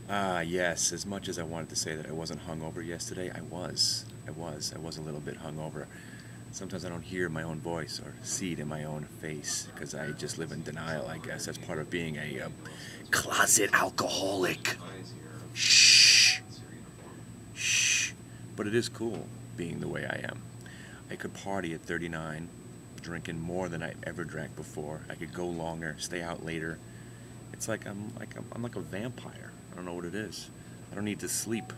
Ah, yes. As much as I wanted to say that I wasn't hungover yesterday, I was. I was a little bit hungover. Sometimes I don't hear my own voice or see it in my own face because I just live in denial, I guess. That's part of being a closet alcoholic. Shh. Shh. But it is cool being the way I am. I could party at 39, drinking more than I ever drank before. I could go longer, stay out later. It's like I'm like a vampire. I don't know what it is. I don't need to sleep.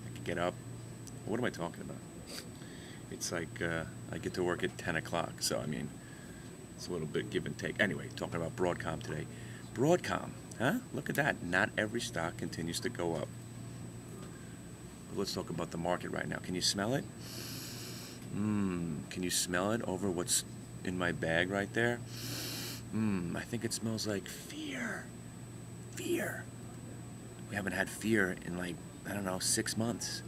I can get up. What am I talking about? It's like I get to work at 10 o'clock, so I mean, it's a little bit give and take. Anyway, talking about Broadcom today. Broadcom, huh? Look at that. Not every stock continues to go up. But let's talk about the market right now. Can you smell it? Can you smell it over what's in my bag right there? I think it smells like fear. Fear. We haven't had fear in like, I don't know, 6 months.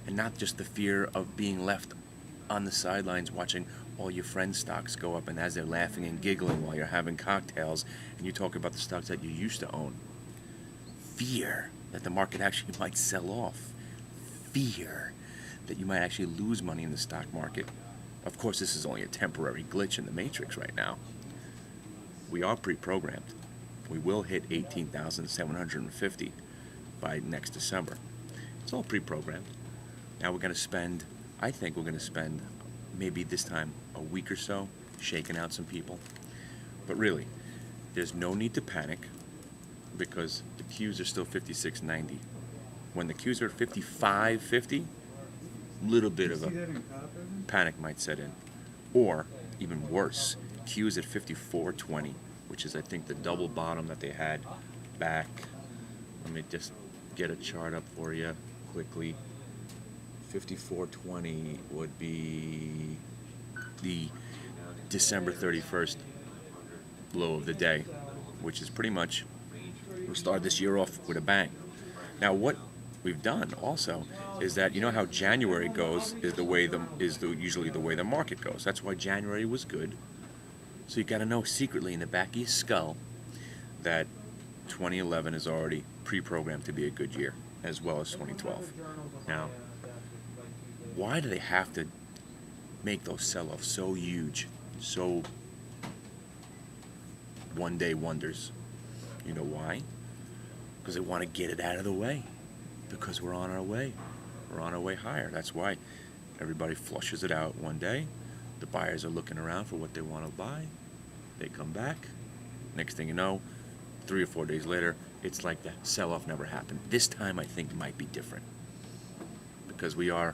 And not just the fear of being left on the sidelines watching all your friends' stocks go up, and as they're laughing and giggling while you're having cocktails and you talk about the stocks that you used to own. Fear that the market actually might sell off. Fear that you might actually lose money in the stock market. Of course, this is only a temporary glitch in the matrix right now. We are pre-programmed. We will hit 18,750 by next December. It's all pre-programmed. Now we're going to spend, I think we're going to spend maybe this time a week or so shaking out some people. But really, there's no need to panic because the Qs are still 56.90. When the Qs are 55.50, little bit of a panic might set in. Or, even worse, Qs at 54.20, which is I think the double bottom that they had back. Let me just get a chart up for you quickly. 54.20 would be the December 31st low of the day, which is pretty much, we started this year off with a bang. Now what we've done also is that, you know how January goes is usually the way the market goes. That's why January was good. So you got to know secretly in the back of your skull that 2011 is already pre-programmed to be a good year, as well as 2012. Now, why do they have to make those sell-offs so huge, so one-day wonders? You know why? Because they want to get it out of the way. Because we're on our way. We're on our way higher. That's why everybody flushes it out one day. The buyers are looking around for what they want to buy. They come back. Next thing you know, 3 or 4 days later, it's like the sell-off never happened. This time I think might be different. Because we are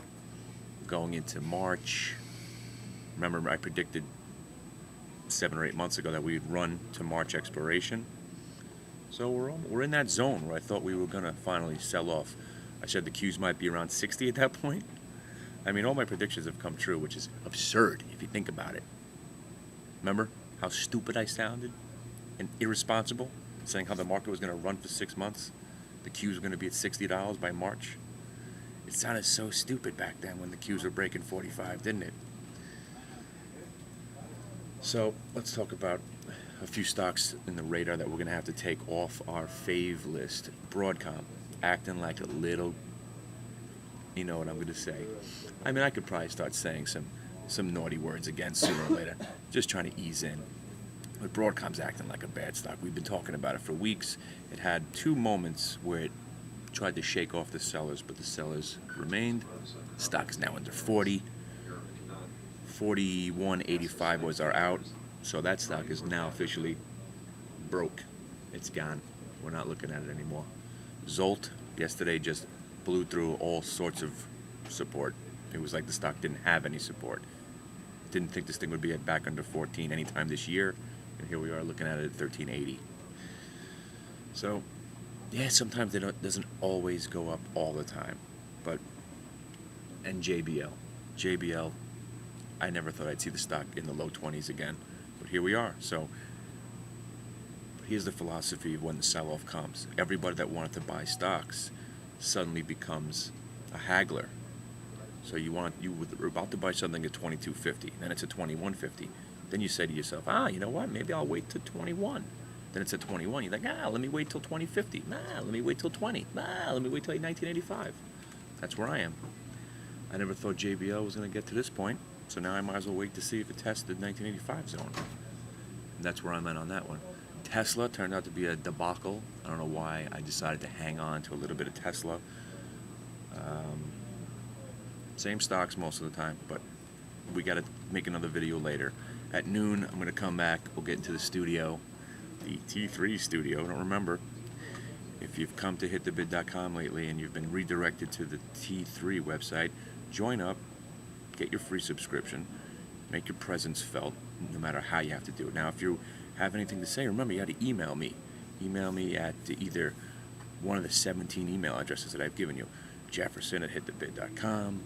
going into March. Remember, I predicted 7 or 8 months ago that we'd run to March expiration. So we're in that zone where I thought we were going to finally sell off. I said the Qs might be around 60 at that point. I mean, all my predictions have come true, which is absurd if you think about it. Remember how stupid I sounded and irresponsible, saying how the market was going to run for 6 months? The Qs were going to be at $60 by March. It sounded so stupid back then when the Qs were breaking 45, didn't it? So let's talk about a few stocks in the radar that we're going to have to take off our fave list. Broadcom, acting like a little, you know what I'm going to say. I mean, I could probably start saying some naughty words again sooner or later, just trying to ease in. But Broadcom's acting like a bad stock. We've been talking about it for weeks. It had 2 moments where it tried to shake off the sellers, but the sellers remained. Stock is now under 40. 41.85 was our out. So that stock is now officially broke. It's gone. We're not looking at it anymore. Zolt yesterday just blew through all sorts of support. It was like the stock didn't have any support. Didn't think this thing would be back under 14 anytime this year. And here we are looking at it at 13.80. So, yeah, sometimes it doesn't always go up all the time. But, and JBL. JBL, I never thought I'd see the stock in the low 20s again. But here we are. So here's the philosophy of when the sell-off comes. Everybody that wanted to buy stocks suddenly becomes a haggler. So you were about to buy something at 22.50, then it's at 21.50. Then you say to yourself, you know what? Maybe I'll wait till 21. Then it said 21. You're like, let me wait till 2050. Let me wait till 20. Let me wait till 1985. That's where I am. I never thought JBL was going to get to this point, so now I might as well wait to see if it tested 1985 zone. And that's where I'm at on that one. Tesla turned out to be a debacle. I don't know why I decided to hang on to a little bit of Tesla. Same stocks most of the time, but we got to make another video later. At noon, I'm going to come back. We'll get into the studio, the T3 studio. I don't remember. If you've come to hitthebid.com lately and you've been redirected to the T3 website, join up, get your free subscription, make your presence felt, no matter how you have to do it. Now, if you have anything to say, remember, you got to email me. Email me at either one of the 17 email addresses that I've given you. Jefferson at hitthebid.com,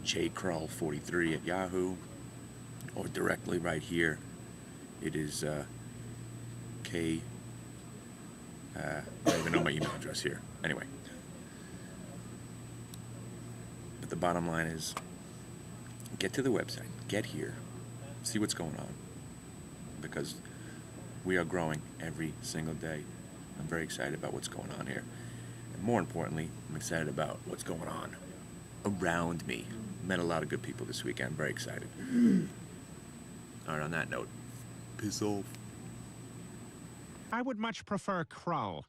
jcrawl43 at Yahoo, or directly right here. It is K. I don't even know my email address here. Anyway. But the bottom line is, get to the website, get here, see what's going on, because we are growing every single day. I'm very excited about what's going on here. And more importantly, I'm excited about what's going on around me. Met a lot of good people this weekend. I'm very excited. All right, on that note, piss off. I would much prefer Krull.